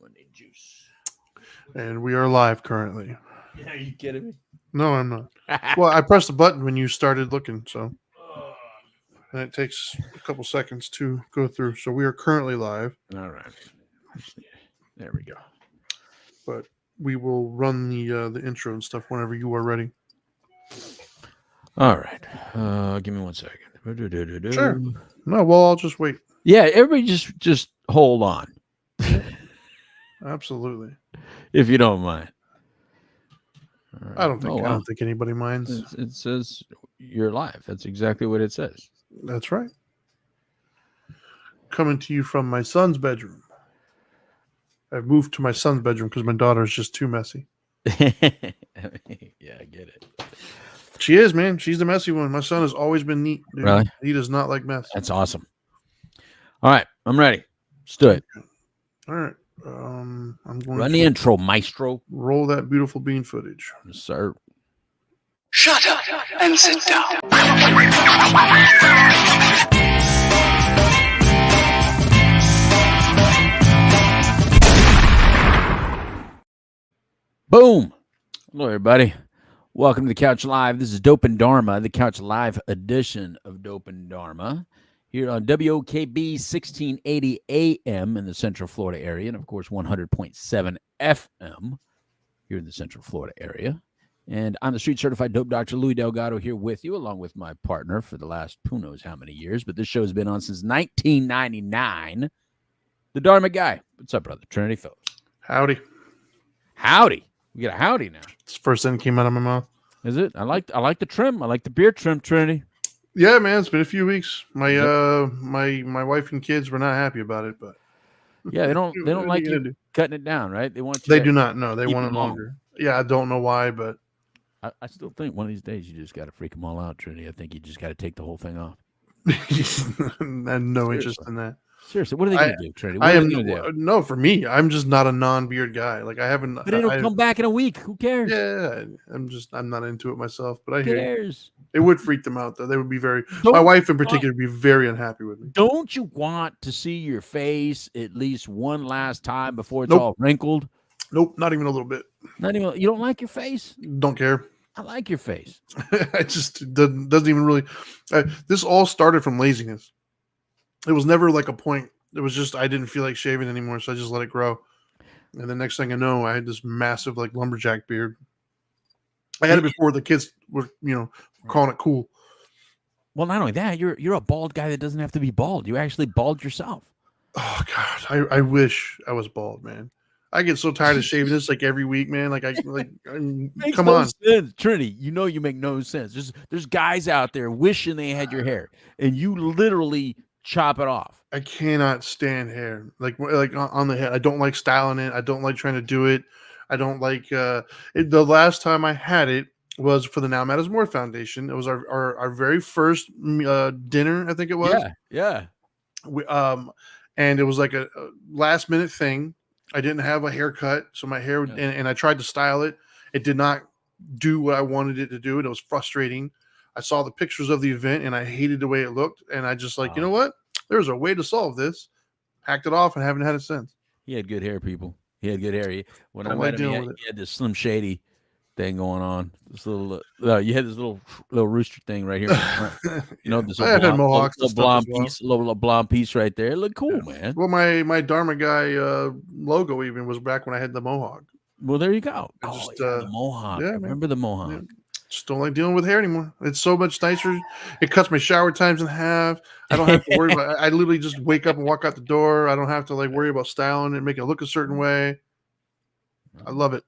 Monday juice. And we are live currently. Yeah, are you kidding me? No, I'm not. Well, I pressed the button when you started looking, so. And it takes a couple seconds to go through. So we are currently live. All right. There we go. But we will run the intro and stuff whenever you are ready. All right. Give me 1 second. Sure. No, well, I'll just wait. Yeah, everybody just hold on. Absolutely. If you don't mind. Right. I don't think anybody minds. It says you're live. That's exactly what it says. That's right. Coming to you from my son's bedroom. I've moved to my son's bedroom because my daughter is just too messy. Yeah, I get it. She is, man. She's the messy one. My son has always been neat. Dude. Really? He does not like mess. That's awesome. All right, I'm ready. Let's do it. All right. I'm going Run the intro, maestro. Roll that beautiful bean footage. Yes, sir. Shut up and sit down. Boom. Hello, everybody. Welcome to the Couch Live. This is Dope and Dharma, the Couch Live edition of Dope and Dharma, here on WOKB 1680 AM in the Central Florida area, and of course 100.7 FM here in the Central Florida area. And I'm the street certified dope doctor Louis Delgado here with you, along with my partner for the last who knows how many years, but this show has been on since 1999. The Dharma guy. What's up, brother? Trinity Phillips. Howdy. Howdy. We got a howdy now. It's the first thing that came out of my mouth. Is it? I like the trim. I like the beard trim, Trinity. Yeah, man. It's been a few weeks. My my wife and kids were not happy about it, but yeah, they don't like you cutting it down, right? They want you. They do not. No, they want it longer. Yeah, I don't know why, but I still think one of these days you just got to freak them all out, Trinity. I think you just got to take the whole thing off. I have no interest in that. Seriously, what are they going to do, Trinity? I am no. For me, I'm just not a non-beard guy. Like I haven't. But it'll come back in a week. Who cares? Yeah, I'm not into it myself. But I Who hear cares? It would freak them out though. They would be my wife in particular would be very unhappy with me. Don't you want to see your face at least one last time before it's all wrinkled? Nope, not even a little bit. Not even. You don't like your face? Don't care. I like your face. I just doesn't even really. This all started from laziness. It was never like a point. It was just I didn't feel like shaving anymore, so I just let it grow. And the next thing I know, I had this massive like lumberjack beard. I had it before the kids were, calling it cool. Well, not only that, you're a bald guy that doesn't have to be bald. You actually bald yourself. Oh God, I wish I was bald, man. I get so tired of shaving this like every week, man. Come on, sense. Trinity. You make no sense. There's guys out there wishing they had your hair, and you literally chop it off. I cannot stand hair like on the head. I don't like styling it. I don't like trying to do it. I don't like the last time I had it was for the Now Matters More Foundation. It was our very first dinner, I think it was. Yeah. And it was like a last minute thing. I didn't have a haircut, so my hair and I tried to style it. It did not do what I wanted it to do, and it was frustrating. I saw the pictures of the event, and I hated the way it looked. And I just you know what? There's a way to solve this. Hacked it off and haven't had it since. He had good hair, people. He had good hair. When I met him, he had this Slim Shady thing going on. This little, you had this little rooster thing right here. This little blonde piece right there. It looked cool, man. Well, my Dharma guy logo even was back when I had the mohawk. Well, there you go. The mohawk. Yeah, I remember the mohawk. Yeah. Just don't like dealing with hair anymore. It's so much nicer. It cuts my shower times in half. I don't have to worry about I literally just wake up and walk out the door. I don't have to worry about styling it, make it look a certain way. I love it.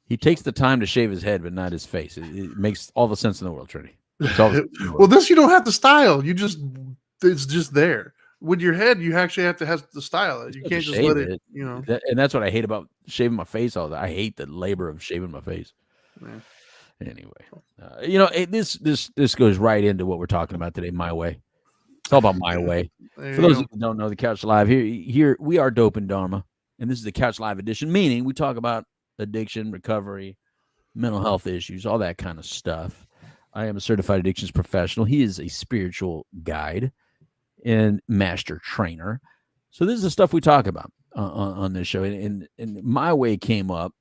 He takes the time to shave his head, but not his face. It makes all the sense in the world, Trinity. Well, this you don't have to style. It's just there. With your head, you actually have to style it. You can't just let it. And that's what I hate about shaving my face all the time. I hate the labor of shaving my face. Yeah. Anyway, this goes right into what we're talking about today. My way. It's all about my way. For those who don't know, the Couch Live here we are Dope and Dharma, and this is the Couch Live edition. Meaning we talk about addiction, recovery, mental health issues, all that kind of stuff. I am a certified addictions professional. He is a spiritual guide and master trainer. So this is the stuff we talk about. on this show, and My Way came up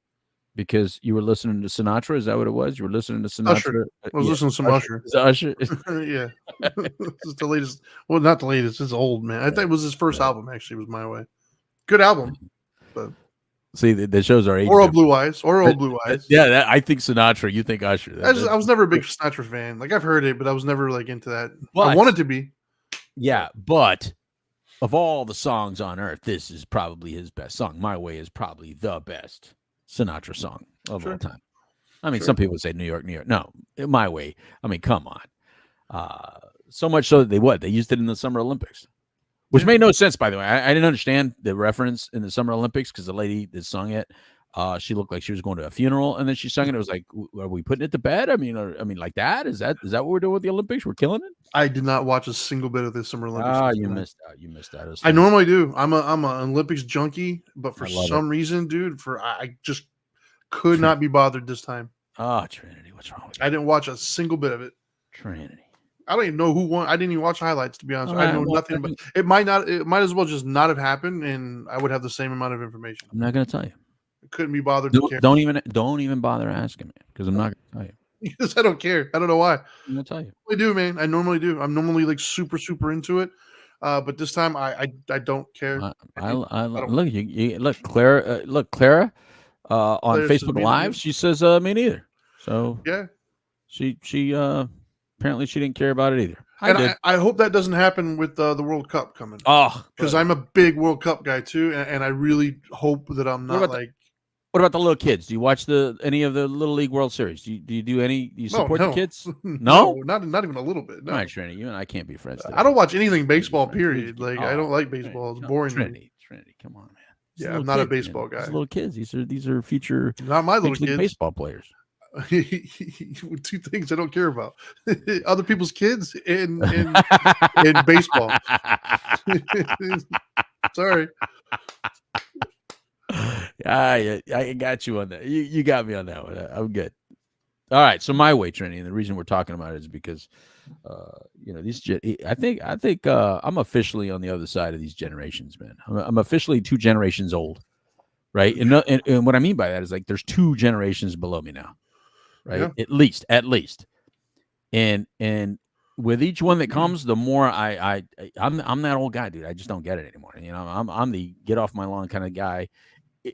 because you were listening to Sinatra. Is that what it was? You were listening to Usher. Sinatra? I was listening to some Usher. Is it Usher? Yeah. This is the latest. Well, not the latest. It's old, man. I think it was his first album, actually, was My Way. Good album. But See, the shows are age Or Old different. Blue Eyes. Or Old Blue Eyes. Yeah, I think Sinatra. You think Usher. I was never a big Sinatra fan. Like, I've heard it, but I was never like into that. I But- wanted to be. Yeah, but of all the songs on earth, this is probably his best song. My Way is probably the best Sinatra song of all time. I mean, some people say New York, New York. No, My Way. I mean, come on. So much so that they used it in the Summer Olympics, which made no sense, by the way. I didn't understand the reference in the Summer Olympics because the lady that sung it, she looked like she was going to a funeral, and then she sung it. It was like, are we putting it to bed? I mean, like that? Is that what we're doing with the Olympics? We're killing it. I did not watch a single bit of the Summer Olympics. You missed out. You missed out. I normally do. I'm an Olympics junkie, but for I love some reason, dude, I just could not be bothered this time. Oh, Trinity, what's wrong with you? I didn't watch a single bit of it. Trinity. I don't even know who won. I didn't even watch highlights, to be honest. I know nothing about it. Might as well just not have happened, and I would have the same amount of information. I'm not going to tell you. I couldn't be bothered. Don't even bother asking me because I'm not going to tell you. Because I don't care. I don't know why. I'm going to tell you. I do, man. I normally do. I'm normally like super into it, but this time I don't care. Look, look, Clara. On Facebook Live, she says me neither. So yeah, she apparently she didn't care about it either. I hope that doesn't happen with the World Cup coming. Oh, because I'm a big World Cup guy too, and I really hope that I'm not like. What about the little kids? Do you watch any of the Little League World Series? Do you do any? Do you support the kids? No, not even a little bit. No. All right, Trinity, you and I can't be friends today. I don't watch anything baseball. Period. Like I don't like baseball. It's boring. Trinity, come on, man. Yeah, I'm not a baseball guy. These little kids. These are future. Not my little kids. Baseball players. Two things I don't care about: other people's kids and baseball. Sorry. I got you on that. You got me on that one. I'm good. All right. So My Way, Trinity, and the reason we're talking about it is because, I think I'm officially on the other side of these generations, man. I'm officially 2 generations old, right? And what I mean by that is like there's 2 generations below me now, right? Yeah. At least, and with each one that comes, the more I'm that old guy, dude. I just don't get it anymore. You know, I'm the get off my lawn kind of guy.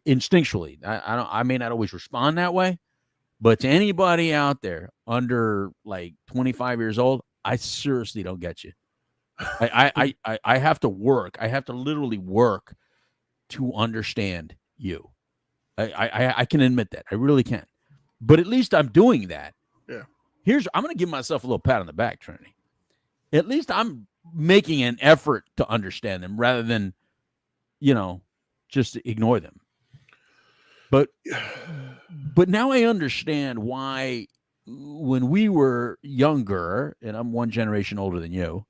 Instinctually, I may not always respond that way, but to anybody out there under like 25 years old, I seriously don't get you. I have to work. I have to literally work to understand you. I can admit that. I really can. But at least I'm doing that. Yeah. I'm going to give myself a little pat on the back, Trinity. At least I'm making an effort to understand them rather than, just ignore them. But now I understand why when we were younger, and I'm 1 generation older than you.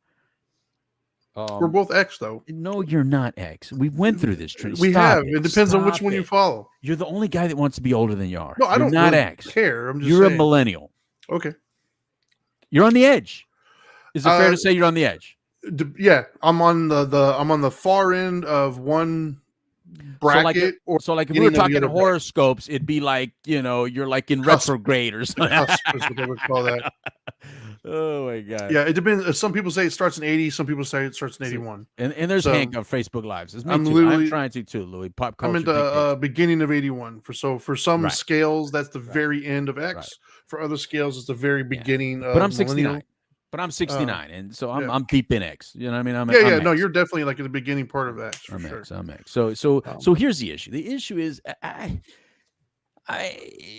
We're both X, though. No, you're not X. We went through this. We have. It depends on which one you follow. You're the only guy that wants to be older than you are. No, I don't not really X. care. I'm just You're saying. A millennial. Okay. You're on the edge. Is it fair to say you're on the edge? Yeah, I'm on the far end of one bracket. So like if we were talking horoscopes, it'd be like, you're like in retrograde or something. What they would call that. Oh my God. Yeah, it depends. Some people say it starts in 80. Some people say it starts in 81. And there's Hank on Facebook Lives. I'm trying to too, Louis. Pop culture. I'm in the beginning of 81. For some scales, that's the very end of X. Right. For other scales, it's the very beginning of But I'm 69. But I'm 69, and so I'm deep in X. You know what I mean? I'm no, you're definitely like in the beginning part of X. I'm X. So here's the issue. The issue is,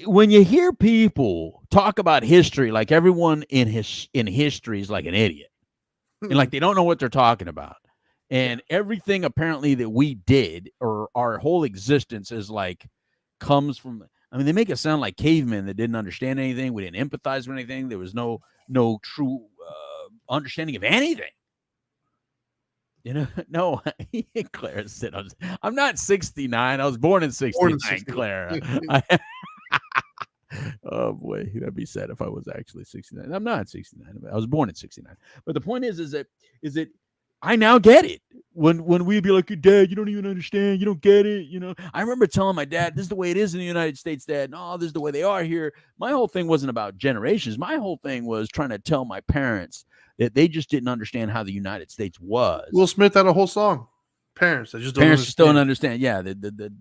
when you hear people talk about history, like everyone in history is like an idiot, and like they don't know what they're talking about, and everything apparently that we did or our whole existence is like comes from. I mean, they make it sound like cavemen that didn't understand anything. We didn't empathize with anything. There was no true understanding of anything. No, Clara said, I'm not 69. I was born in 69, Clara. Oh, boy. That'd be sad if I was actually 69. I'm not 69. I was born in 69. But the point is that I now get it. When we'd be like, Dad, you don't even understand. You don't get it. I remember telling my dad, this is the way it is in the United States, Dad. No, this is the way they are here. My whole thing wasn't about generations. My whole thing was trying to tell my parents that they just didn't understand how the United States was. Will Smith had a whole song. Parents, they just don't Parents understand. still don't understand. Yeah, the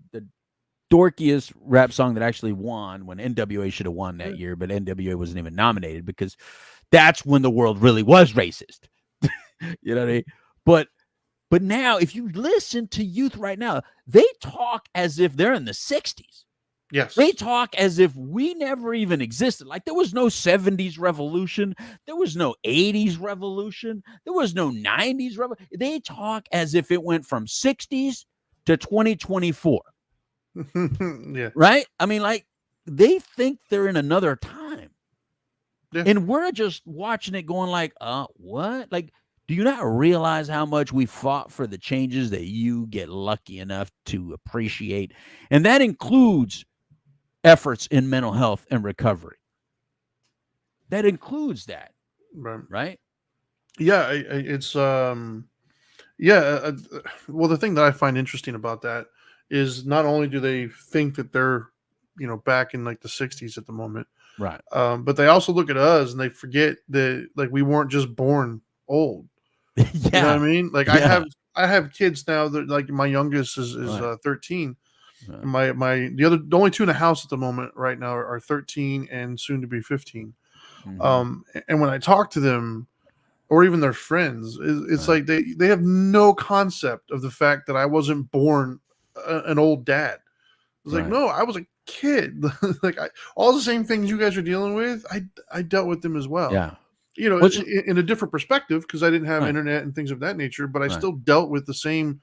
dorkiest rap song that actually won when NWA should have won that year, but NWA wasn't even nominated because that's when the world really was racist. You know what I mean? But now, if you listen to youth right now, they talk as if they're in the 60s. Yes. They talk as if we never even existed. Like there was no 70s revolution. There was no 80s revolution. There was no 90s revolution. They talk as if it went from 60s to 2024. Yeah. Right? I mean, like they think they're in another time. Yeah. And we're just watching it going like, what? Like, do you not realize how much we fought for the changes that you get lucky enough to appreciate? And that includes efforts in mental health and recovery. That includes that. Right? Yeah, it's yeah. Well, the thing that I find interesting about that is not only do they think that they're, back in like the 60s at the moment, right? But they also look at us and they forget that like we weren't just born old. Yeah. You know what I mean? Like Yeah. I have kids now that like my youngest is Right. 13. Right. The only two in the house at the moment right now are 13 and soon to be 15. Mhm. And when I talk to them or even their friends, it's Right. like they have no concept of the fact that I wasn't born an old dad. It's like, Right. no, I was a kid. Like all the same things you guys are dealing with, I dealt with them as well. Yeah. In a different perspective because I didn't have Right. internet and things of that nature, but I Right. still dealt with the same,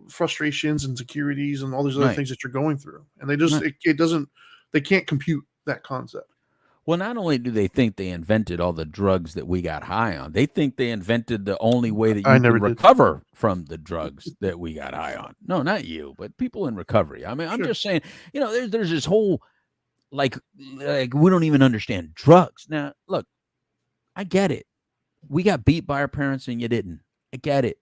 frustrations and insecurities and all these other Right. things that you're going through. And they just, Right. they can't compute that concept. Well, not only do they think they invented all the drugs that we got high on, they think they invented the only way that I you never can did. recover from the drugs that we got high on. No, not you, but people in recovery. I mean, I'm Sure. just saying, there's this whole like we don't even understand drugs. Now, look, I get it. We got beat by our parents and you didn't. I get it.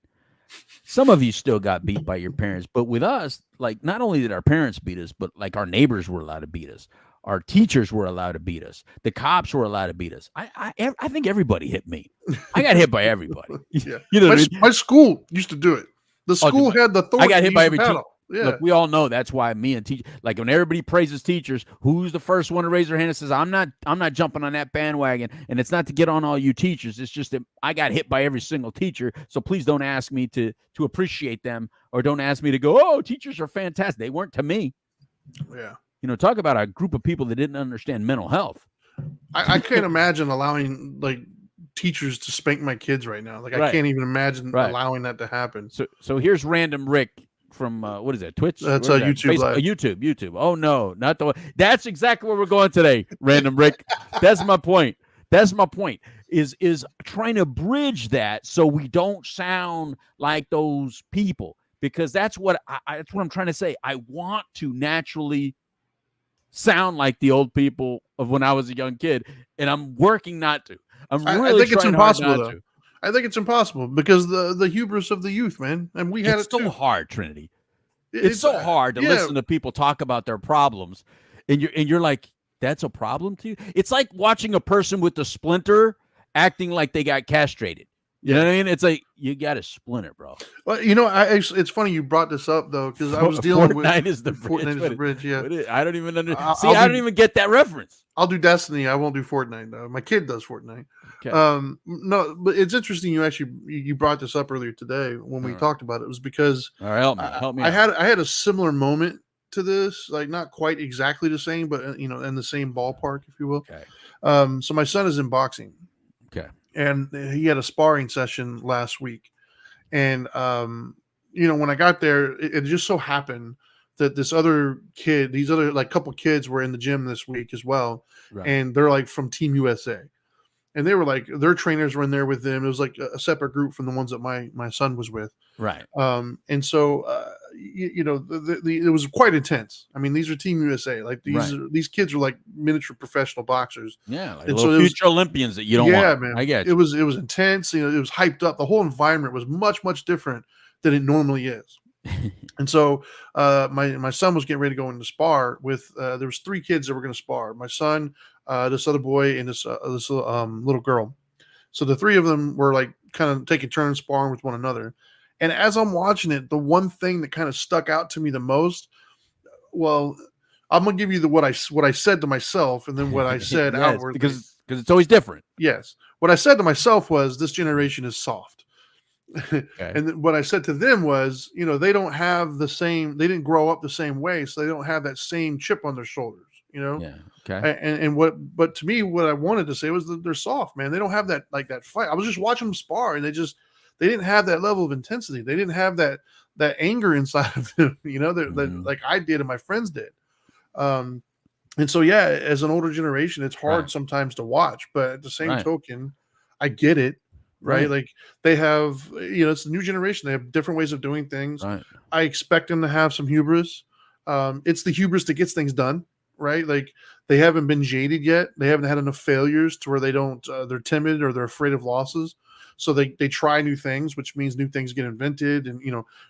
Some of you still got beat by your parents, but with us, like not only did our parents beat us, but like our neighbors were allowed to beat us. Our teachers were allowed to beat us. The cops were allowed to beat us. I think everybody hit me. I got hit by everybody. Yeah. You know what I mean? My school used to do it. The school had the authority. I got hit by every teacher. Yeah. Look, we all know that's why me and teachers, like when everybody praises teachers, who's the first one to raise their hand and says, I'm not jumping on that bandwagon. And it's not to get on all you teachers. It's just that I got hit by every single teacher. So please don't ask me to appreciate them or don't ask me to go, oh, teachers are fantastic. They weren't to me. Yeah. Talk about a group of people that didn't understand mental health. I can't imagine allowing like teachers to spank my kids right now. Like I can't even imagine allowing that to happen. So here's Random Rick from what is that? Twitch? That's YouTube Live. YouTube. Oh no, not the one. That's exactly where we're going today, Random Rick. That's my point. Is trying to bridge that so we don't sound like those people, because that's what I'm trying to say. I want to naturally sound like the old people of when I was a young kid, and I'm working not to. I think it's impossible though. I think it's impossible because the hubris of the youth, man. And we had it's it too. so hard, Trinity. It's so hard to listen to people talk about their problems, and you're like, that's a problem to you? It's like watching a person with a splinter acting like they got castrated. You know what I mean? It's like, you got a splinter, bro. Well, it's funny you brought this up though, because I was dealing with Fortnite is the bridge. Fortnite is the bridge. Yeah, I don't even understand. I don't even get that reference. I'll do Destiny. I won't do Fortnite though. My kid does Fortnite. Okay. No, but it's interesting. You brought this up earlier today when we talked about it. It was because all right, help me. I had a similar moment to this, like not quite exactly the same, but in the same ballpark, if you will. Okay. So my son is in boxing. Okay. And he had a sparring session last week, and when I got there, it just so happened that these other like couple kids were in the gym this week as well, and they're like from Team USA, and they were like their trainers were in there with them. It was like a separate group from the ones that my son was with, right? And so it was quite intense. I mean, these are Team USA. Like Right. these kids are like miniature professional boxers. Yeah, like And little so it was, future Olympians that you don't yeah, want. man, I get it you. was intense. It was hyped up. The whole environment was much different than it normally is. And so my son was getting ready to go into spar with there was 3 kids that were going to spar. My son, this other boy, and this little girl. So the 3 of them were like kind of taking turns sparring with one another. And as I'm watching it, the one thing that kind of stuck out to me the most, well, I'm gonna give you what I said to myself, and then what I said Yes, outwardly. because it's always different. Yes, what I said to myself was, "This generation is soft." Okay. And what I said to them was, they don't have the same, they didn't grow up the same way, so they don't have that same chip on their shoulders, Yeah. Okay. but to me, what I wanted to say was that they're soft, man. They don't have that, like, that fight. I was just watching them spar, and they didn't have that level of intensity. They didn't have that anger inside of them, that like I did and my friends did. And so, yeah, as an older generation, it's hard Right. sometimes to watch, but at the same Right. token, I get it. Right. Right. Like they have, it's the new generation. They have different ways of doing things. Right. I expect them to have some hubris. It's the hubris that gets things done. Right. Like they haven't been jaded yet. They haven't had enough failures to where they're timid or they're afraid of losses. So they try new things, which means new things get invented and,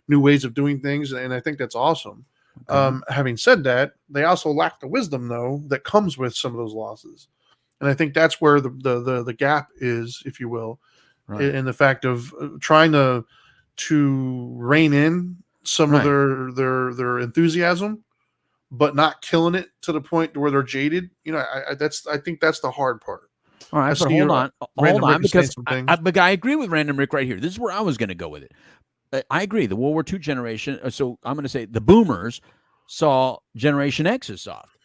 new ways of doing things. And I think that's awesome. Okay. Having said that, they also lack the wisdom, though, that comes with some of those losses. And I think that's where the gap is, if you will, Right. in the fact of trying to rein in some of Right. their enthusiasm, but not killing it to the point where they're jaded. I think that's the hard part. All right, I but see hold on, Random Rick is saying because some things. but I agree with Random Rick right here. This is where I was going to go with it. I agree. The World War II generation. So I'm going to say the Boomers saw Generation X as soft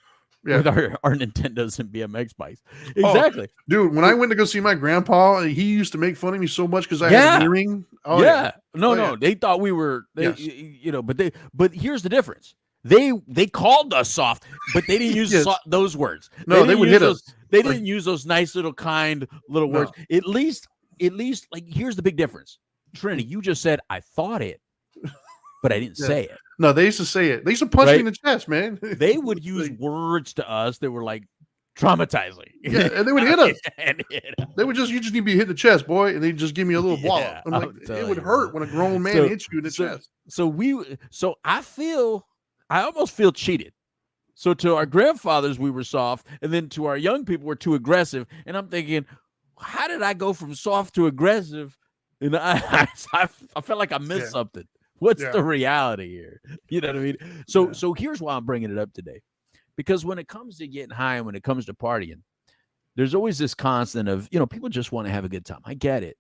Yeah. with our Nintendos and BMX bikes. Exactly, Dude. When I went to go see my grandpa, he used to make fun of me so much because I had Yeah. an earring. Oh yeah. No, Oh, no. yeah. They thought we were. Yes. But here's the difference. They called us soft, but they didn't use Yes. those words. No, they didn't would use hit us. They didn't use those nice little kind little No. words. At least, like, here's the big difference. Trinity, you just said I thought it, but I didn't Yeah. say it. No, they used to say it. They used to punch me in the chest, man. They would use words to us that were like traumatizing. Yeah, and they would hit us. And hit us. They would you just need to be hit in the chest, boy, and they'd just give me a little wallop. Yeah, I'm like, I'm it telling would you, hurt man. when a grown man So- hits you in the chest. So I almost feel cheated. So to our grandfathers, we were soft, and then to our young people, we're too aggressive. And I'm thinking, how did I go from soft to aggressive? And I felt like I missed Yeah. something. What's Yeah. the reality here? You know what I mean? So Yeah. so here's why I'm bringing it up today, because when it comes to getting high and when it comes to partying, there's always this constant of, people just want to have a good time. I get it.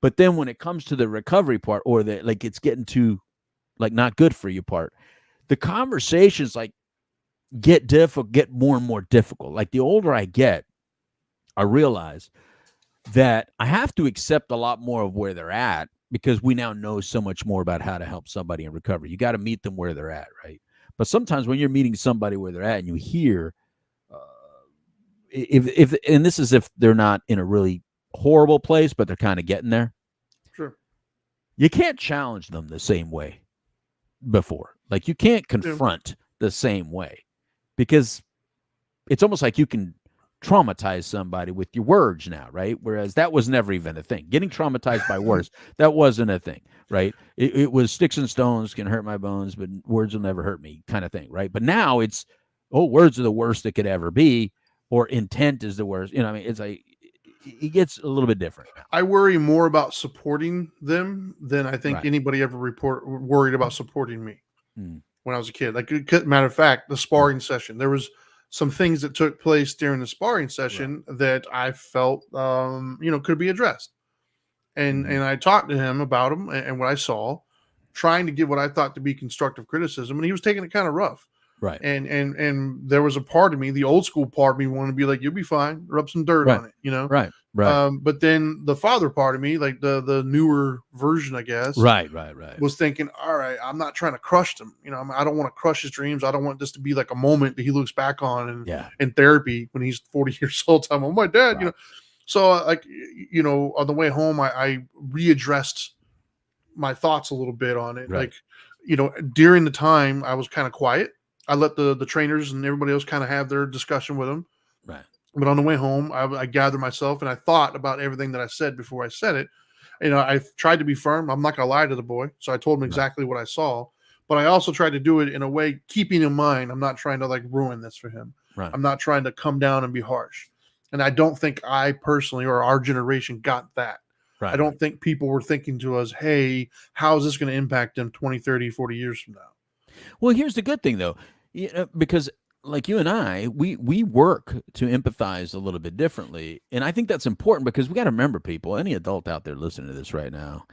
But then when it comes to the recovery part, or the, like, it's getting too, like, not good for you part, the conversations, like, get more and more difficult. Like, the older I get, I realize that I have to accept a lot more of where they're at, because we now know so much more about how to help somebody in recovery. You got to meet them where they're at, right? But sometimes when you're meeting somebody where they're at and you hear, if and this is if they're not in a really horrible place, but they're kind of getting there, Sure. you can't challenge them the same way before. Like, you can't confront the same way, because it's almost like you can traumatize somebody with your words now, right? Whereas that was never even a thing. Getting traumatized by words, that wasn't a thing, right? It was sticks and stones can hurt my bones, but words will never hurt me, kind of thing, right? But now it's, words are the worst that could ever be, or intent is the worst. It's like, it gets a little bit different now. I worry more about supporting them than I think Right. anybody ever worried about supporting me Mm. when I was a kid. Like, matter of fact, the sparring session, there was some things that took place during the sparring session that I felt, could be addressed. And Mhm. and I talked to him about them and what I saw, trying to give what I thought to be constructive criticism, and he was taking it kind of rough. Right. And there was a part of me, the old school part of me, wanted to be like, "You'll be fine, rub some dirt Right. on it," Right. But then the father part of me, like the newer version, I guess, Right. was thinking, all right, I'm not trying to crush them. I don't want to crush his dreams. I don't want this to be like a moment that he looks back on in therapy when he's 40 years old. Time, oh, my dad, Right. So on the way home, I readdressed my thoughts a little bit on it. Right. during the time I was kind of quiet. I let the trainers and everybody else kind of have their discussion with him. Right. But on the way home, I gathered myself and I thought about everything that I said before I said it. I tried to be firm. I'm not going to lie to the boy. So I told him exactly what I saw. But I also tried to do it in a way, keeping in mind, I'm not trying to like ruin this for him. Right. I'm not trying to come down and be harsh. And I don't think I personally or our generation got that. Right. I don't think people were thinking to us, hey, how is this going to impact them 20, 30, 40 years from now? Well, here's the good thing, though, because like you and I, we work to empathize a little bit differently. And I think that's important because we got to remember, people, any adult out there listening to this right now,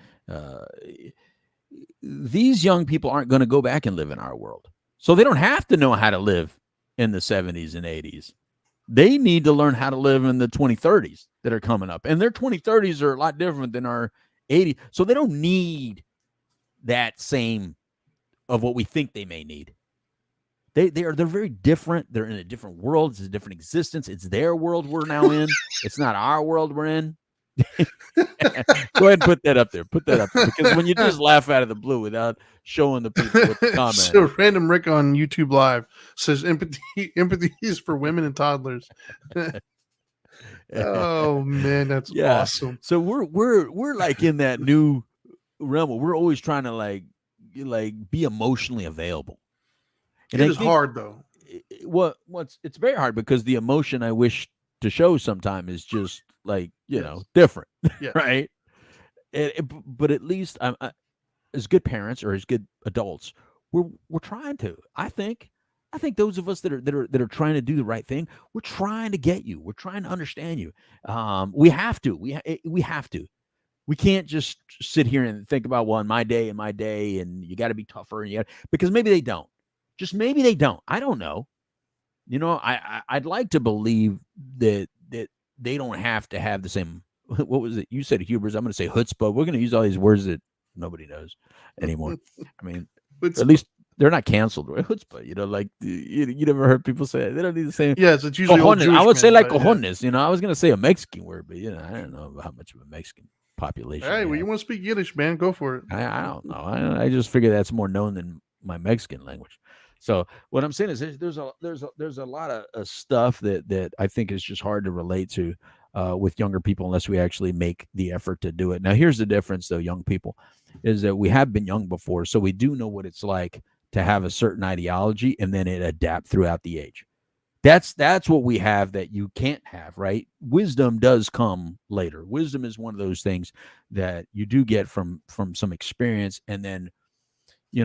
these young people aren't going to go back and live in our world. So they don't have to know how to live in the 70s and 80s. They need to learn how to live in the 2030s that are coming up. And their 2030s are a lot different than our 80s. So they don't need that same of what we think they may need. They're very different. They're in a different world. It's a different existence. It's their world we're now in. It's not our world we're in. Go ahead and put that up there. Put that up there. Because when you just laugh out of the blue without showing the people what the comment. So Random Rick on YouTube Live says empathy is for women and toddlers. Oh man, that's awesome. So we're like in that new realm. We're always trying to like be emotionally available. And it is hard though. It's very hard because the emotion I wish to show sometime is just like different, right? But at least as good parents or as good adults, we're trying to. I think those of us that are trying to do the right thing, we're trying to get you. We're trying to understand you. We have to. We have to. We can't just sit here and think about in my day, and you got to be tougher, and because maybe they don't. Just maybe they don't. I don't know. I'd like to believe that they don't have to have the same. What was it? You said hubris. I'm going to say chutzpah. We're going to use all these words that nobody knows anymore. I mean, at least they're not canceled, right? Chutzpah. Like you never heard people say it. They don't need the same. Yes, it's usually old Jewish I would say like cojones. Yeah. I was going to say a Mexican word, but I don't know how much of a Mexican population. Hey, well, you want to speak Yiddish, man? Go for it. I don't know. I just figure that's more known than my Mexican language. So what I'm saying is there's a lot of stuff that I think is just hard to relate to with younger people unless we actually make the effort to do it. Now, here's the difference, though, young people, is that we have been young before, so we do know what it's like to have a certain ideology and then it adapt throughout the age. That's what we have that you can't have, right? Wisdom does come later. Wisdom is one of those things that you do get from some experience, and then you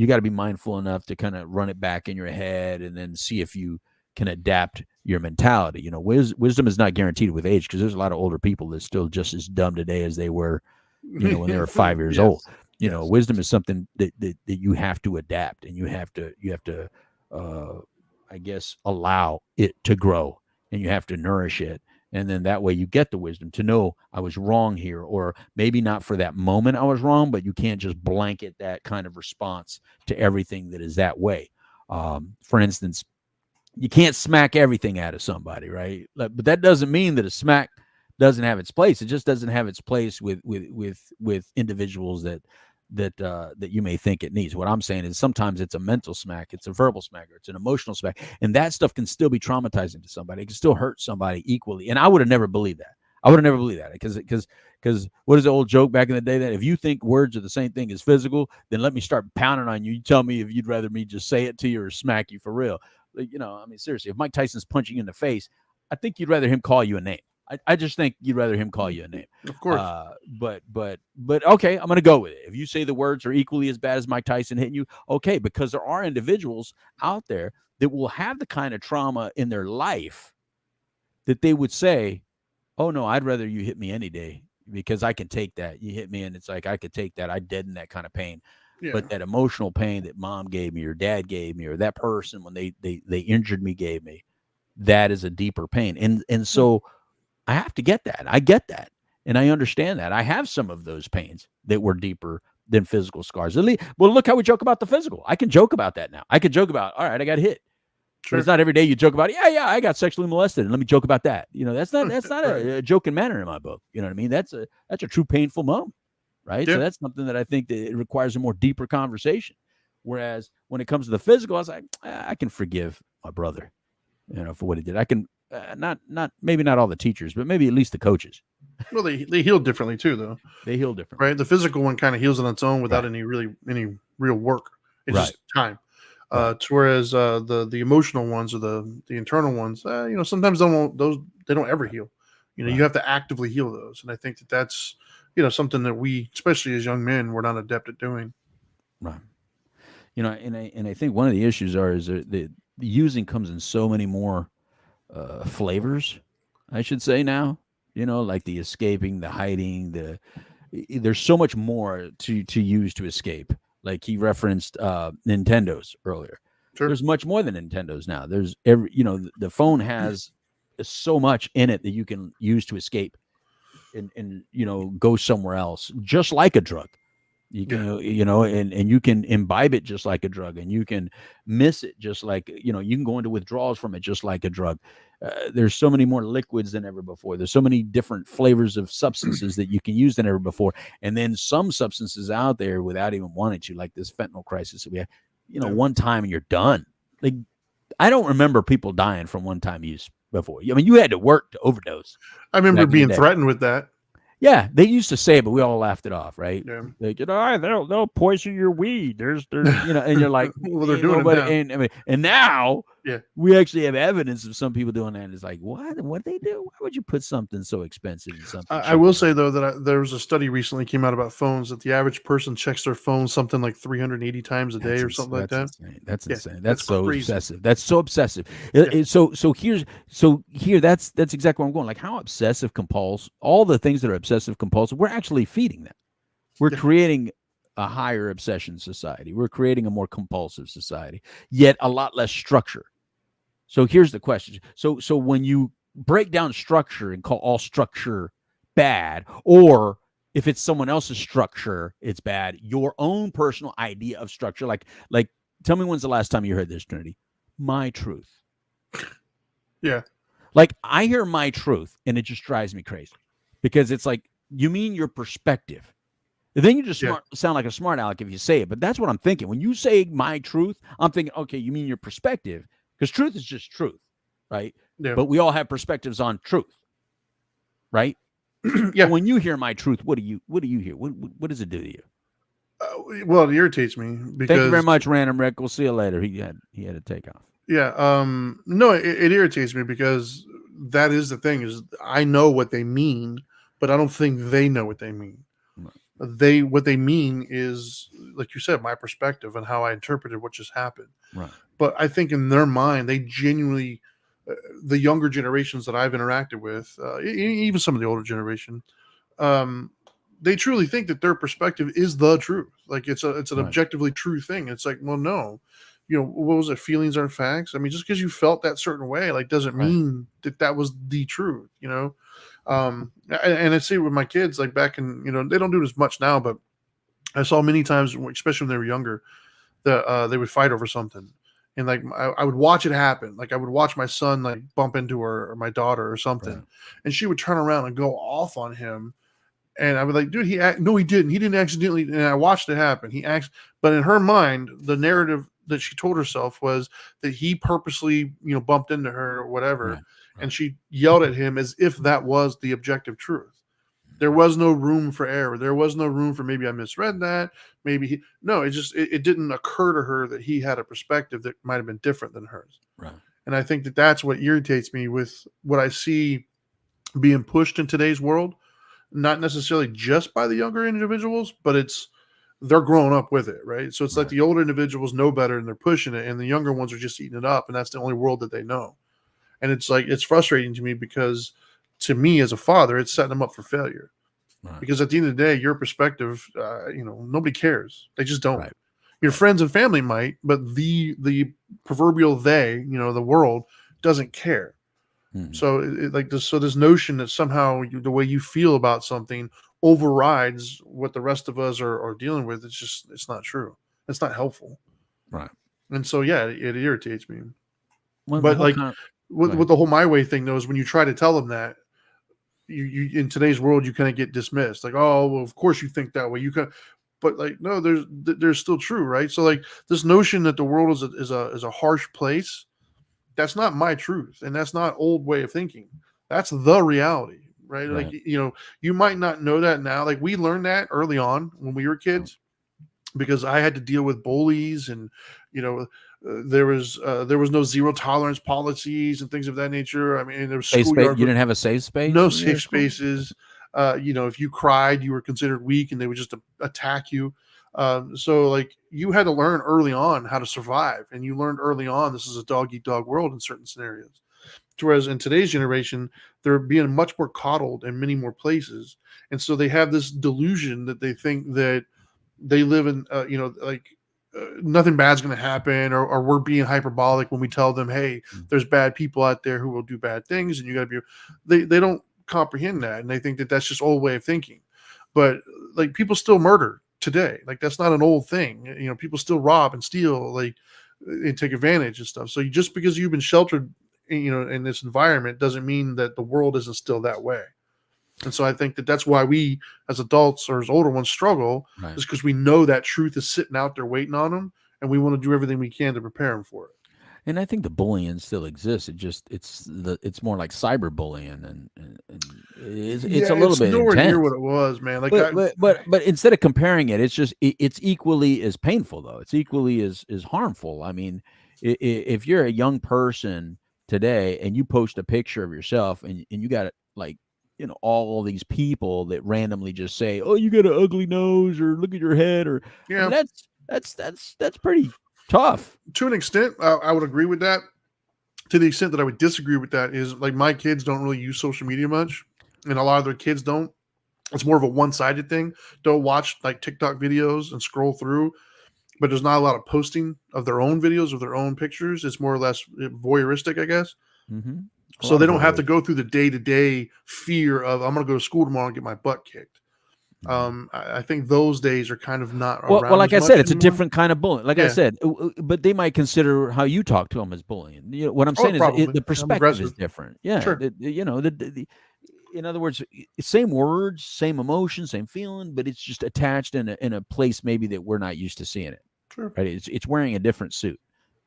got to be mindful enough to kind of run it back in your head and then see if you can adapt your mentality. Wisdom is not guaranteed with age because there's a lot of older people that's still just as dumb today as they were, when they were 5 years old. Wisdom is something that you have to adapt, and you have to, I guess, allow it to grow, and you have to nourish it. And then that way you get the wisdom to know I was wrong here, or maybe not for that moment I was wrong, but you can't just blanket that kind of response to everything that is that way. For instance, you can't smack everything out of somebody, right? But that doesn't mean that a smack doesn't have its place. It just doesn't have its place with individuals that you may think it needs. What I'm saying is sometimes it's a mental smack, it's a verbal smack, or it's an emotional smack, and that stuff can still be traumatizing to somebody. It can still hurt somebody equally. And I would have never believed that. Because what is the old joke back in the day that if you think words are the same thing as physical, then let me start pounding on you. You tell me if you'd rather me just say it to you or smack you for real. Seriously, if Mike Tyson's punching you in the face, I think you'd rather him call you a name. I just think you'd rather him call you a name. Of course. But okay, I'm going to go with it. If you say the words are equally as bad as Mike Tyson hitting you, okay, because there are individuals out there that will have the kind of trauma in their life that they would say, oh, no, I'd rather you hit me any day because I can take that. You hit me and it's like I could take that. I deaden that kind of pain. Yeah. But that emotional pain that mom gave me or dad gave me or that person when they injured me gave me, that is a deeper pain. And so I have to get that. I get that. And I understand that. I have some of those pains that were deeper than physical scars. Well, look how we joke about the physical. I can joke about that now. I could joke about, all right, I got hit. Sure. But it's not every day you joke about, yeah, I got sexually molested. And let me joke about that. That's not a joking manner in my book. You know what I mean? That's a true painful moment. right? Yeah. So that's something that I think that it requires a more deeper conversation. Whereas when it comes to the physical, I was like, I can forgive my brother, for what he did. I can not maybe not all the teachers, but maybe at least the coaches. Well, they heal differently too, though. They heal differently, Right? The physical one kind of heals on its own without right? any real work. It's Right, just time. right, Whereas the emotional ones or the internal ones, sometimes they don't ever right, heal. right, You have to actively heal those, and I think that's something that we, especially as young men, we're not adept at doing. right. And I think one of the issues is that the using comes in so many more flavors, I should say now. Like the escaping, the hiding, there's so much more to use to escape. Like he referenced Nintendos earlier. Sure. There's much more than Nintendos now. There's the phone has so much in it that you can use to escape and go somewhere else, just like a drug. You Yeah. can, and you can imbibe it just like a drug, and you can miss it just like, you can go into withdrawals from it just like a drug. There's so many more liquids than ever before. There's so many different flavors of substances that you can use than ever before. And then some substances out there without even wanting to, like this fentanyl crisis that we have, Yeah. one time and you're done. Like, I don't remember people dying from one time use before. I mean, you had to work to overdose. I remember Back in the being day. threatened with that. Yeah, they used to say it, but we all laughed it off, right? Yeah. Like, they'll poison your weed. There's, and you're like, Well, they're "Ain't doing it nobody," now. and now, Yeah. we actually have evidence of some people doing that. And it's like, what they do? Why would you put something so expensive in something? I will say though that there was a study recently came out about phones that the average person checks their phone something like 380 times a day or something like that. Insane. That's Yeah, insane. that's That's so crazy. obsessive. That's so obsessive. Yeah. So here, that's exactly where I'm going. Like how obsessive compulsive, all the things that are obsessive compulsive, we're actually feeding them. We're Yeah. creating a higher obsession society. We're creating a more compulsive society, yet a lot less structure. So here's the question. So when you break down structure and call all structure bad, or if it's someone else's structure, it's bad, your own personal idea of structure, like tell me when's the last time you heard this, Trinity? My truth. Yeah. Like I hear my truth and it just drives me crazy because it's like, you mean your perspective. Then you just sound like a smart aleck if you say it. But that's what I'm thinking. When you say my truth, I'm thinking, okay, you mean your perspective, because truth is just truth, right? Yeah. But we all have perspectives on truth, right? Yeah. So when you hear my truth, what do you hear? What does it do to you? Well, it irritates me because. Thank you very much, Random Rick. We'll see you later. He had to take off. Yeah. No, it irritates me because that is the thing is I know what they mean, but I don't think they know what they mean. Right. What they mean is, like you said, my perspective and how I interpreted what just happened. Right. But I think in their mind, they genuinely, the younger generations that I've interacted with, even some of the older generation, they truly think that their perspective is the truth. Like it's an Right. objectively true thing. It's like, well, no, what was it? Feelings aren't facts. I mean, just because you felt that certain way, like, doesn't Right. mean that was the truth. And I see it with my kids, like back in, they don't do it as much now, but I saw many times, especially when they were younger, that they would fight over something. And like, I would watch it happen. Like I would watch my son like bump into her or my daughter or something. Right. And she would turn around and go off on him. And I was like, dude, no, he didn't. He didn't accidentally. And I watched it happen. But in her mind, the narrative that she told herself was that he purposely, bumped into her or whatever. Right. And she yelled at him as if that was the objective truth. There was no room for error. There was no room for maybe I misread that. Maybe it didn't occur to her that he had a perspective that might have been different than hers. Right. And I think that that's what irritates me with what I see being pushed in today's world. Not necessarily just by the younger individuals, but they're growing up with it, right? So it's like the older individuals know better and they're pushing it, and the younger ones are just eating it up, and that's the only world that they know. And it's like, it's frustrating to me because to me as a father, it's setting them up for failure. Right. Because at the end of the day, your perspective, nobody cares. They just don't. Right. Your friends and family might, but the proverbial they, the world doesn't care. Mm-hmm. So this notion that somehow the way you feel about something overrides what the rest of us are dealing with, it's not true. It's not helpful. Right. And so, yeah, it irritates me. But like with the whole my way thing, though, is when you try to tell them that, you in today's world you kind of get dismissed, like, oh well, of course you think that way, you can, but like no, there's still true, right? So like this notion that the world is a harsh place, that's not my truth, and that's not old way of thinking. That's the reality, right? Like Right. you might not know that now. Like we learned that early on when we were kids, because I had to deal with bullies, and you know there was no zero tolerance policies and things of that nature. I mean, there was Safe space. schoolyards You with didn't have a safe space no when you were at safe school? spaces. If you cried, you were considered weak, and they would just attack you. So, like, you had to learn early on how to survive, and you learned early on this is a dog eat dog world in certain scenarios. Whereas in today's generation, they're being much more coddled in many more places, and so they have this delusion that they think that they live in, nothing bad's going to happen, or we're being hyperbolic when we tell them, hey, Mm. there's bad people out there who will do bad things, and you got to be. They don't comprehend that, and they think that that's just old way of thinking. But like people still murder today, like that's not an old thing. People still rob and steal, like and take advantage and stuff. So just because you've been sheltered, in this environment, doesn't mean that the world isn't still that way. And so I think that that's why we, as adults or as older ones, struggle, Right. is because we know that truth is sitting out there waiting on them, and we want to do everything we can to prepare them for it. And I think the bullying still exists. It's more like cyberbullying, and it's Yeah, a little it's bit nowhere near intense. what it was, man. Like But instead of comparing it, it's equally as painful though. It's equally as harmful. I mean, if you're a young person today and you post a picture of yourself and you got like all these people that randomly just say, "Oh, you got an ugly nose," or "Look at your head," or I mean yeah, that's pretty tough. to an extent, I would agree with that. To the extent that I would disagree with that is like my kids don't really use social media much, and a lot of their kids don't. It's more of a one-sided thing. They'll watch like TikTok videos and scroll through, but there's not a lot of posting of their own videos of their own pictures. It's more or less voyeuristic, I guess. Mm-hmm. A So lot they of don't have to voyeurs. go through the day-to-day fear of I'm going to go to school tomorrow and get my butt kicked. Mhm. I think those days are kind of not Well, around like as I much said, it's a anymore. different kind of bullying. Like I Yeah. said, but they might consider how you talk to them as bullying. What I'm Oh, saying is probably. the I'm perspective is aggressive. different. Yeah, Sure. in other words, same words, same emotion, same feeling, but it's just attached in a place maybe that we're not used to seeing it. Sure. Right? It's wearing a different suit,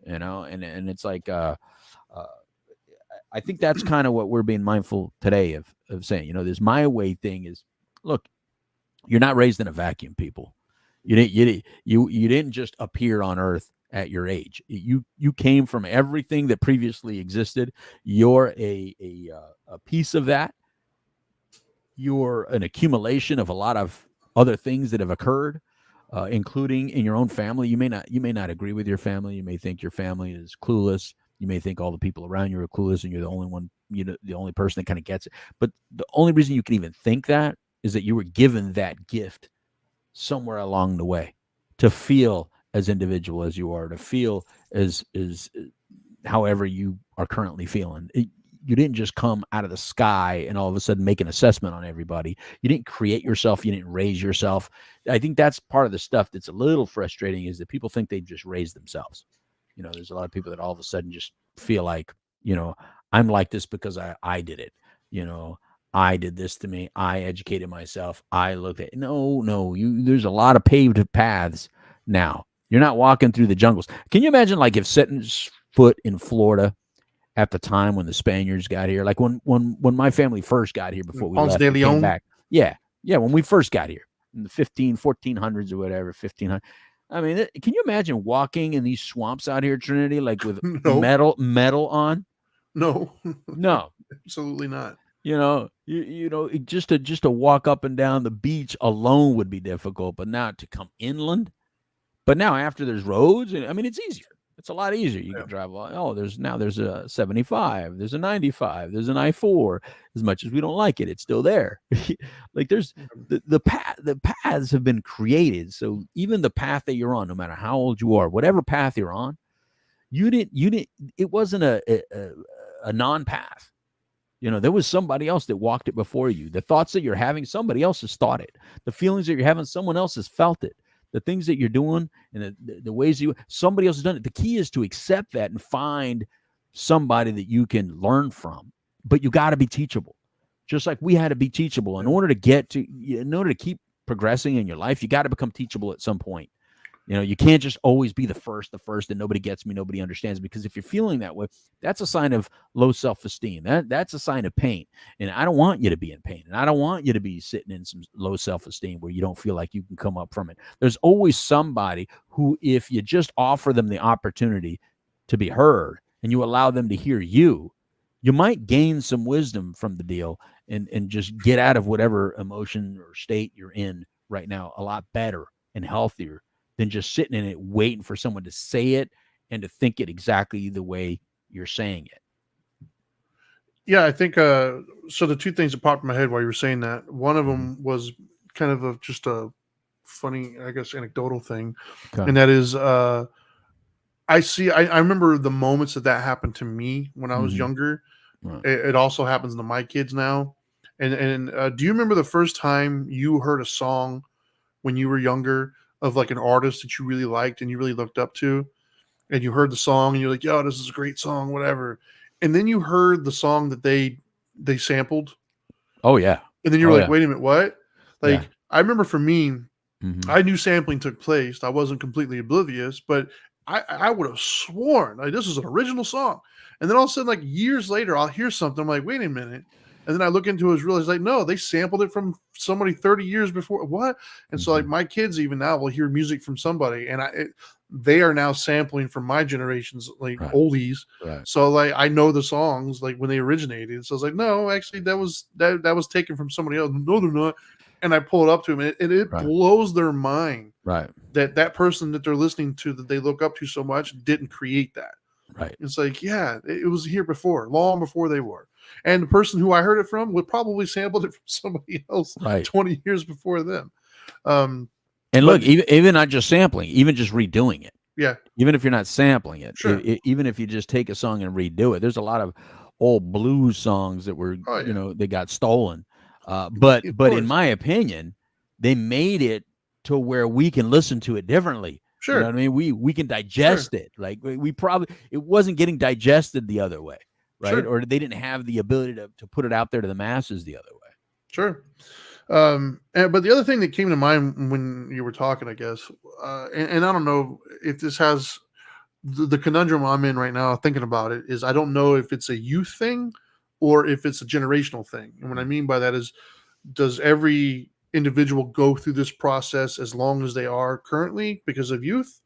and it's like uh, I think that's kind of what we're being mindful today of saying. This my way thing is, look, you're not raised in a vacuum, people. You didn't just appear on Earth at your age. You came from everything that previously existed. You're a piece of that. You're an accumulation of a lot of other things that have occurred, including in your own family. You may not agree with your family. You may think your family is clueless. You may think all the people around you are clueless, and you're the only one. The only person that kind of gets it. But the only reason you can even think that is that you were given that gift somewhere along the way to feel as individual as you are, to feel as however you are currently feeling. You didn't just come out of the sky and all of a sudden make an assessment on everybody. You didn't create yourself. You didn't raise yourself. I think that's part of the stuff that's a little frustrating is that people think they've just raised themselves. There's a lot of people that all of a sudden just feel like, I'm like this because I did it. You know, I did this to me. I educated myself. I looked at no. There's a lot of paved paths now. You're not walking through the jungles. Can you imagine like if setting foot in Florida at the time when the Spaniards got here, like when my family first got here before we Ponce left de and came Leon. back. Yeah, when we first got here in the 1400s or whatever, 1500. I mean, can you imagine walking in these swamps out here, Trinity, like with No, metal on? no, No, absolutely not. just to walk up and down the beach alone would be difficult, but now to come inland. But now after there's roads, I mean, it's easier. It's a lot easier. You Yeah. can drive. There's a 75, there's a 95, there's an I-4. As much as we don't like it, it's still there. Like there's the paths have been created. So even the path that you're on, no matter how old you are, whatever path you're on, you didn't. It wasn't a non-path. There was somebody else that walked it before you. The thoughts that you're having, somebody else has thought it. The feelings that you're having, someone else has felt it. The things that you're doing and the ways somebody else has done it. The key is to accept that and find somebody that you can learn from. But you got to be teachable. just like we had to be teachable in order to keep progressing in your life. You got to become teachable at some point. You can't just always be the first, and nobody gets me, nobody understands. Because if you're feeling that way, that's a sign of low self-esteem. That's a sign of pain. And I don't want you to be in pain. And I don't want you to be sitting in some low self-esteem where you don't feel like you can come up from it. There's always somebody who, if you just offer them the opportunity to be heard and you allow them to hear you, you might gain some wisdom from the deal and just get out of whatever emotion or state you're in right now a lot better and healthier than just sitting in it waiting for someone to say it and to think it exactly the way you're saying it. Yeah, I think so. The two things that popped in my head while you were saying that, one of them was kind of just a funny, I guess, anecdotal thing, and that is, I remember the moments that happened to me when I was younger. Right. It also happens to my kids now. And do you remember the first time you heard a song when you were younger of like an artist that you really liked and you really looked up to, and you heard the song and you're like, yo, this is a great song, whatever. And then you heard the song that they sampled. Oh yeah. And then you were like, wait a minute, what? Like, I remember for me, I knew sampling took place. I wasn't completely oblivious, but I would have sworn like this is an original song. And then all of a sudden, like years later, I'll hear something. I'm like, wait a minute. And then I look into it, realize like, no, they sampled it from somebody 30 years before. What? And so like my kids even now will hear music from somebody, and they are now sampling from my generation's like oldies. Right. So like I know the songs like when they originated. So I was like, no, actually that was taken from somebody else. No, they're not. And I pull it up to them, and it blows their mind. Right. That person that they're listening to, that they look up to so much, didn't create that. Right. It's like, yeah, it was here before, long before they were. And the person who I heard it from would probably sampled it from somebody else 20 years before them. And look, even not just sampling, even just redoing it. Yeah. Even if you're not sampling it, sure. Even if you just take a song and redo it, there's a lot of old blues songs that were, they got stolen. But in my opinion, they made it to where we can listen to it differently. Sure. You know what I mean? We can digest it. Like it wasn't getting digested the other way. Right. Sure. Or they didn't have the ability to put it out there to the masses the other way. Sure. But the other thing that came to mind when you were talking, I guess, and I don't know if this has the conundrum I'm in right now, thinking about it, is I don't know if it's a youth thing or if it's a generational thing. And what I mean by that is, does every individual go through this process as long as they are currently because of youth,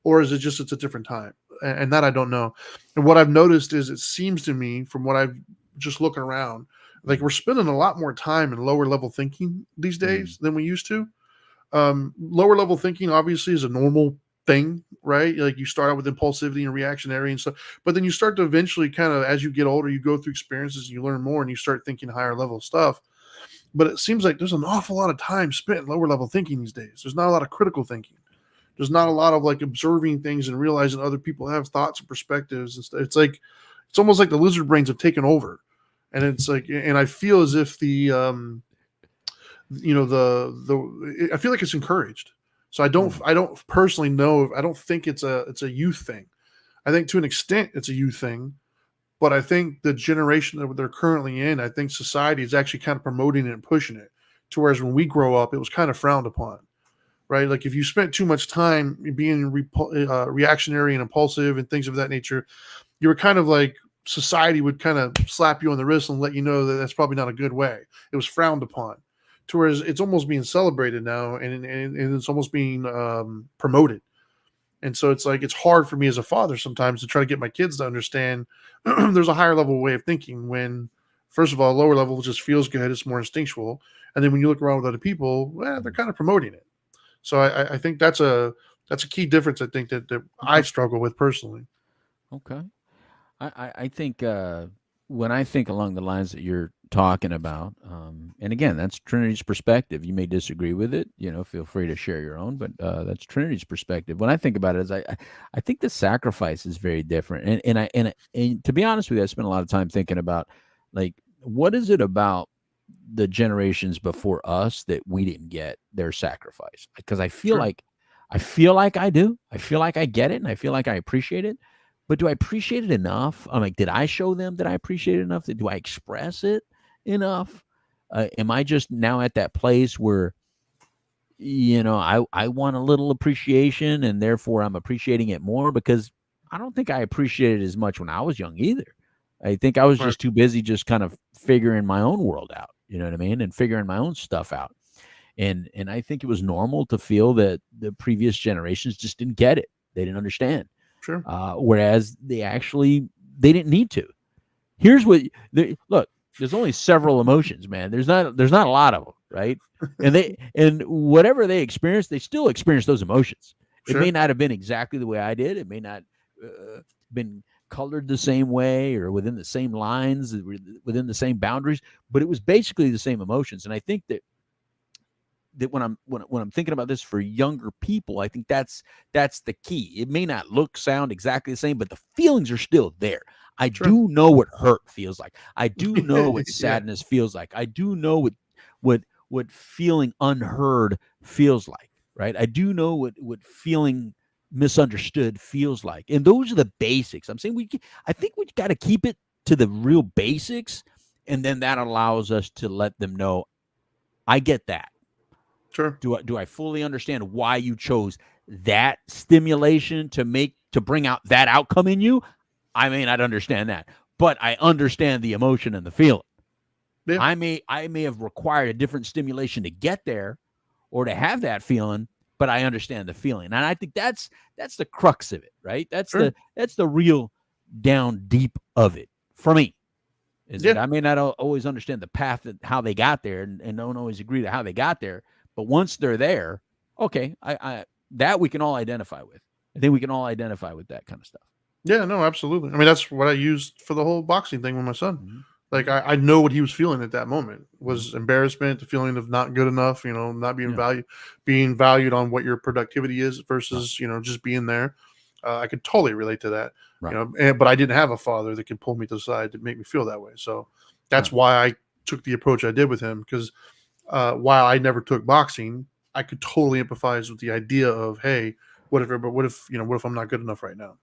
or is it just it's a different time? And that I don't know. And what I've noticed is, it seems to me from what I've just looking around, like we're spending a lot more time in lower level thinking these days than we used to. Lower level thinking obviously is a normal thing, right? Like you start out with impulsivity and reactionary and stuff, but then you start to eventually kind of, as you get older, you go through experiences and you learn more and you start thinking higher level stuff. But it seems like there's an awful lot of time spent in lower level thinking these days. There's not a lot of critical thinking. There's not a lot of like observing things and realizing other people have thoughts and perspectives and stuff. It's like, it's almost like the lizard brains have taken over. And it's like, and I feel as if I feel like it's encouraged. So I don't personally know. I don't think it's a youth thing. I think to an extent it's a youth thing, but I think the generation that they're currently in, I think society is actually kind of promoting it and pushing it. To whereas when we grow up, it was kind of frowned upon. Right, like if you spent too much time being reactionary and impulsive and things of that nature, you were kind of like, society would kind of slap you on the wrist and let you know that that's probably not a good way. It was frowned upon. To whereas it's almost being celebrated now, and it's almost being promoted. And so it's like, it's hard for me as a father sometimes to try to get my kids to understand there's a higher level way of thinking, when first of all, lower level just feels good, it's more instinctual, and then when you look around with other people, they're kind of promoting it. So I think that's a key difference. I think that I struggle with personally. Okay. I think when I think along the lines that you're talking about, and again, that's Trinity's perspective. You may disagree with it. Feel free to share your own, but that's Trinity's perspective. When I think about it, is I think the sacrifice is very different. And to be honest with you, I spent a lot of time thinking about, like, what is it about the generations before us that we didn't get their sacrifice? Because I feel like I do. I feel like I get it, and I feel like I appreciate it. But do I appreciate it enough? I'm like, did I show them that I appreciate it enough? Do I express it enough? Am I just now at that place where, I want a little appreciation and therefore I'm appreciating it more? Because I don't think I appreciated it as much when I was young either. I think I was Right. just too busy just kind of figuring my own world out, you know what I mean? And figuring my own stuff out. And I think it was normal to feel that the previous generations just didn't get it. They didn't understand. Sure. Whereas they didn't need to. Here's what look. There's only several emotions, man. There's not a lot of them, right? And whatever they experience, they still experience those emotions. It may Sure. not have been exactly the way I did. It may not been colored the same way or within the same lines, within the same boundaries, but it was basically the same emotions. And I think that when I'm thinking about this for younger people, I think that's the key. It may not sound exactly the same, but the feelings are still there. I Sure. do know what hurt feels like. I do know what Yeah. sadness feels like. I do know what feeling unheard feels like. Right. I do know what feeling misunderstood feels like. And those are the basics. I'm saying I think we got to keep it to the real basics, and then that allows us to let them know, I get that. Sure. Do I fully understand why you chose that stimulation to bring out that outcome in you? I may not understand that, but I understand the emotion and the feeling. Yeah. I may have required a different stimulation to get there or to have that feeling, but I understand the feeling. And I think that's the crux of it, right? Sure. That's the real down deep of it for me. Is that Yeah. I may not always understand the path that how they got there, and don't always agree to how they got there. But once they're there, okay, I that we can all identify with. I think we can all identify with that kind of stuff. Yeah. No, absolutely. I mean, that's what I used for the whole boxing thing with my son. Mm-hmm. Like Mm-hmm. I know what he was feeling at that moment Mm-hmm. was embarrassment, the feeling of not good enough, not Yeah. being valued on what your productivity is Right. versus, just being there. I could totally relate to that, Right. but I didn't have a father that could pull me to the side to make me feel that way. So that's Right. why I took the approach I did with him. Because while I never took boxing, I could totally empathize with the idea of, hey, what if I'm not good enough right now?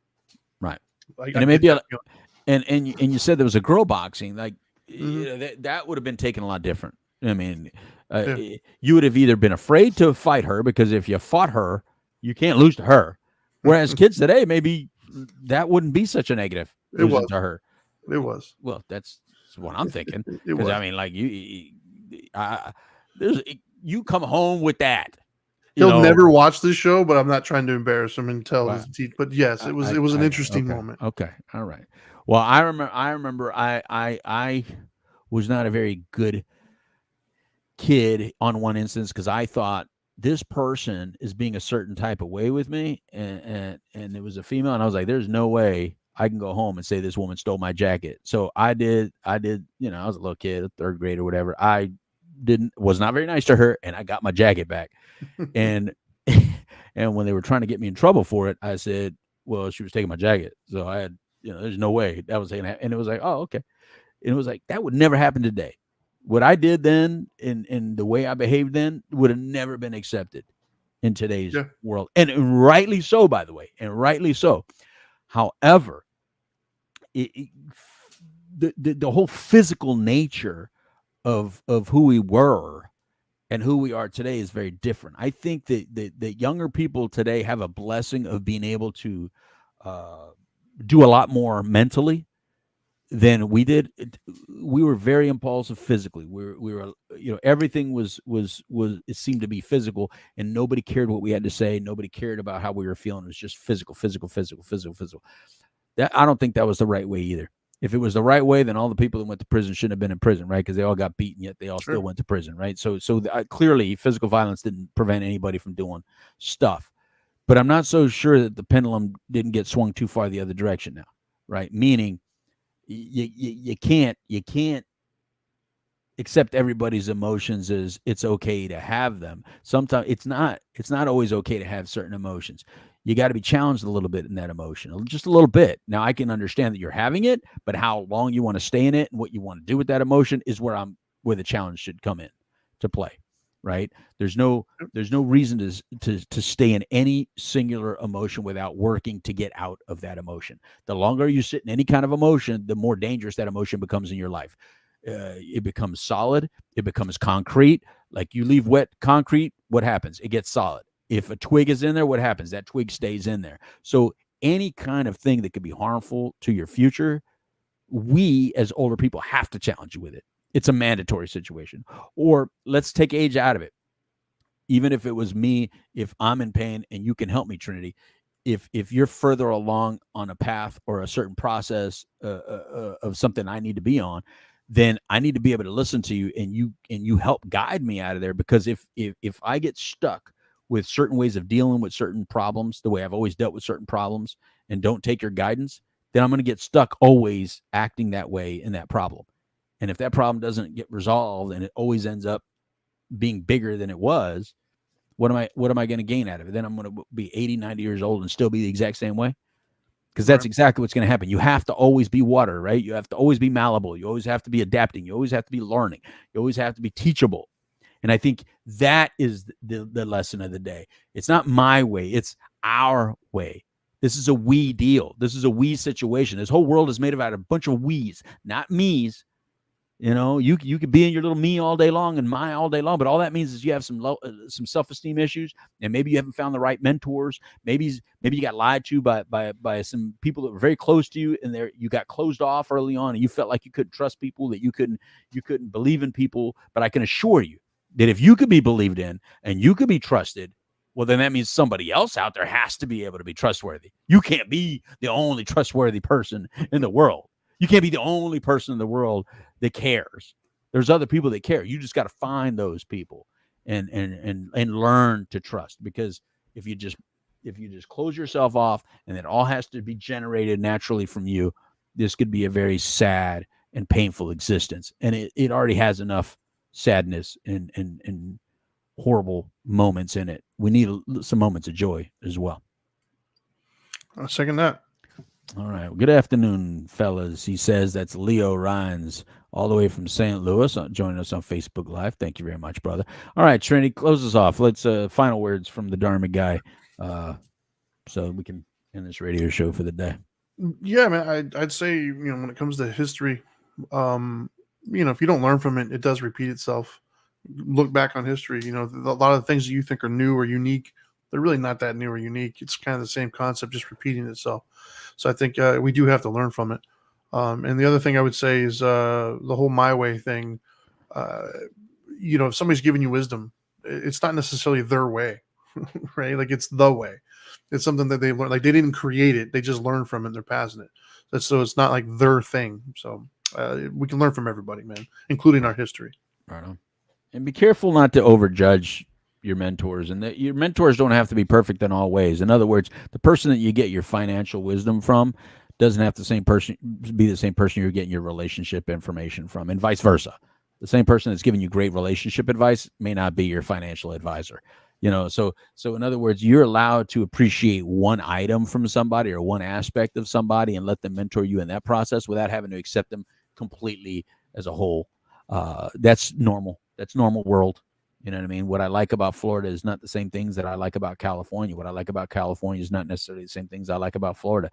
Right. And I it may get be that feeling. and you said there was a girl boxing, like, Hmm. that would have been taken a lot different. I mean, Yeah. you would have either been afraid to fight her, because if you fought her, you can't lose to her. Whereas kids today, maybe that wouldn't be such a negative, It losing was. to her. It was. Well, that's what I'm thinking. It Because I was. mean, like, there's you come home with that, you He'll know. never watch this show, but I'm not trying to embarrass him and tell Right. his teeth. But yes, it was an interesting Okay. moment. Okay. All right. Well, I remember I was not a very good kid on one instance, because I thought this person is being a certain type of way with me, and it was a female, and I was like, there's no way I can go home and say this woman stole my jacket. So I did, I was a little kid, third grade or whatever. I didn't was not very nice to her, and I got my jacket back. And and when they were trying to get me in trouble for it, I said, well, she was taking my jacket. So I had, there's no way that was taking, and it was like, oh, okay. And it was like, that would never happen today. What I did then, and the way I behaved then, would have never been accepted in today's Yeah. world. And rightly so, by the way, and rightly so. However, the whole physical nature of who we were and who we are today is very different. I think that younger people today have a blessing of being able to uh, do a lot more mentally than we did. We were very impulsive physically. We were everything was it seemed to be physical, and nobody cared what we had to say. Nobody cared about how we were feeling. It was just physical, physical, physical, physical, physical. That I don't think that was the right way either. If it was the right way, then all the people that went to prison shouldn't have been in prison, right? Because they all got beaten, yet they all still Sure. went to prison, right? So clearly, physical violence didn't prevent anybody from doing stuff. But I'm not so sure that the pendulum didn't get swung too far the other direction now, right? Meaning, you can't accept everybody's emotions as it's okay to have them. Sometimes it's not always okay to have certain emotions. You got to be challenged a little bit in that emotion, just a little bit. Now I can understand that you're having it, but how long you want to stay in it and what you want to do with that emotion is where the challenge should come in to play, right? There's no reason to stay in any singular emotion without working to get out of that emotion. The longer you sit in any kind of emotion, the more dangerous that emotion becomes in your life. it becomes solid, it becomes concrete. Like you leave wet concrete, what happens? It gets solid. If a twig is in there, what happens? That twig stays in there. So any kind of thing that could be harmful to your future, we as older people have to challenge you with it. It's a mandatory situation. Or let's take age out of it. Even if it was me, if I'm in pain and you can help me, Trinity, if you're further along on a path or a certain process of something I need to be on, then I need to be able to listen to you, and you help guide me out of there. Because if I get stuck with certain ways of dealing with certain problems, the way I've always dealt with certain problems, and don't take your guidance, then I'm going to get stuck always acting that way in that problem. And if that problem doesn't get resolved and it always ends up being bigger than it was, what am I going to gain out of it? Then I'm going to be 80, 90 years old and still be the exact same way. Because that's exactly what's going to happen. You have to always be water, right? You have to always be malleable. You always have to be adapting. You always have to be learning. You always have to be teachable. And I think that is the lesson of the day. It's not my way. It's our way. This is a we deal. This is a we situation. This whole world is made out of a bunch of we's, not me's. You know, you could be in your little me all day long and my all day long, but all that means is you have some self-esteem issues, and maybe you haven't found the right mentors. Maybe you got lied to by some people that were very close to you, and you got closed off early on, and you felt like you couldn't trust people, that you couldn't believe in people. But I can assure you that if you could be believed in and you could be trusted, well, then that means somebody else out there has to be able to be trustworthy. You can't be the only trustworthy person in the world. You can't be the only person in the world that cares. There's other people that care. You just got to find those people and learn to trust. Because if you just close yourself off and it all has to be generated naturally from you, this could be a very sad and painful existence. And it already has enough sadness and horrible moments in it. We need some moments of joy as well. I'll second that. All right. Well, good afternoon, fellas. He says that's Leo Rhines, all the way from St. Louis, joining us on Facebook Live. Thank you very much, brother. All right, Trinity, close us off. Let's final words from the Dharma guy, so we can end this radio show for the day. Yeah, man. I'd say, when it comes to history, if you don't learn from it, it does repeat itself. Look back on history. A lot of the things that you think are new or unique, they're really not that new or unique. It's kind of the same concept, just repeating itself. So I think we do have to learn from it. And the other thing I would say is the whole my way thing. If somebody's giving you wisdom, it's not necessarily their way, right? Like, it's the way. It's something that they learned. Like, they didn't create it; they just learned from it. And they're passing it. So it's not like their thing. So we can learn from everybody, man, including our history. Right on. And be careful not to overjudge your mentors, and that your mentors don't have to be perfect in all ways. In other words, the person that you get your financial wisdom from doesn't have the same person be the same person you're getting your relationship information from, and vice versa. The same person that's giving you great relationship advice may not be your financial advisor. So in other words, you're allowed to appreciate one item from somebody or one aspect of somebody and let them mentor you in that process without having to accept them completely as a whole. That's normal. That's normal world. You know what I mean? What I like about Florida is not the same things that I like about California. What I like about California is not necessarily the same things I like about Florida.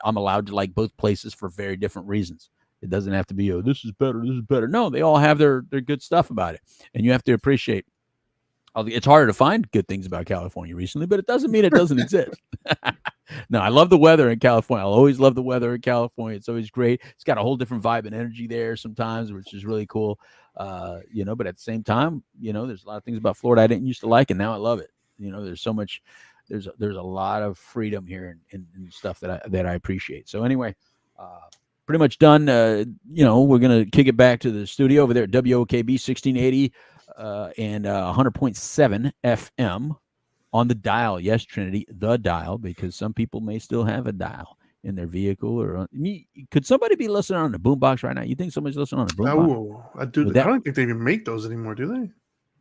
I'm allowed to like both places for very different reasons. It doesn't have to be, this is better, this is better. No, they all have their good stuff about it. And you have to appreciate. It's harder to find good things about California recently, but it doesn't mean it doesn't exist. No, I love the weather in California. I'll always love the weather in California. It's always great. It's got a whole different vibe and energy there sometimes, which is really cool. But at the same time, there's a lot of things about Florida I didn't used to like, and now I love it. There's so much, there's a lot of freedom here and stuff that I appreciate. So anyway, pretty much done. We're going to kick it back to the studio over there at WOKB 1680 and 100.7 FM on the dial. Yes, Trinity, the dial, because some people may still have a dial in their vehicle. Or could somebody be listening on the boombox right now? You think somebody's listening on the boombox? I don't think they even make those anymore, do they?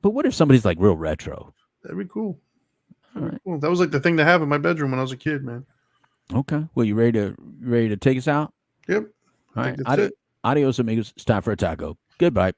But what if somebody's like real retro? That'd be cool. All right. Cool. That was like the thing to have in my bedroom when I was a kid, man. Okay. Well, you ready to take us out? Yep. All right. Adios, amigos. It's time for a taco. Goodbye.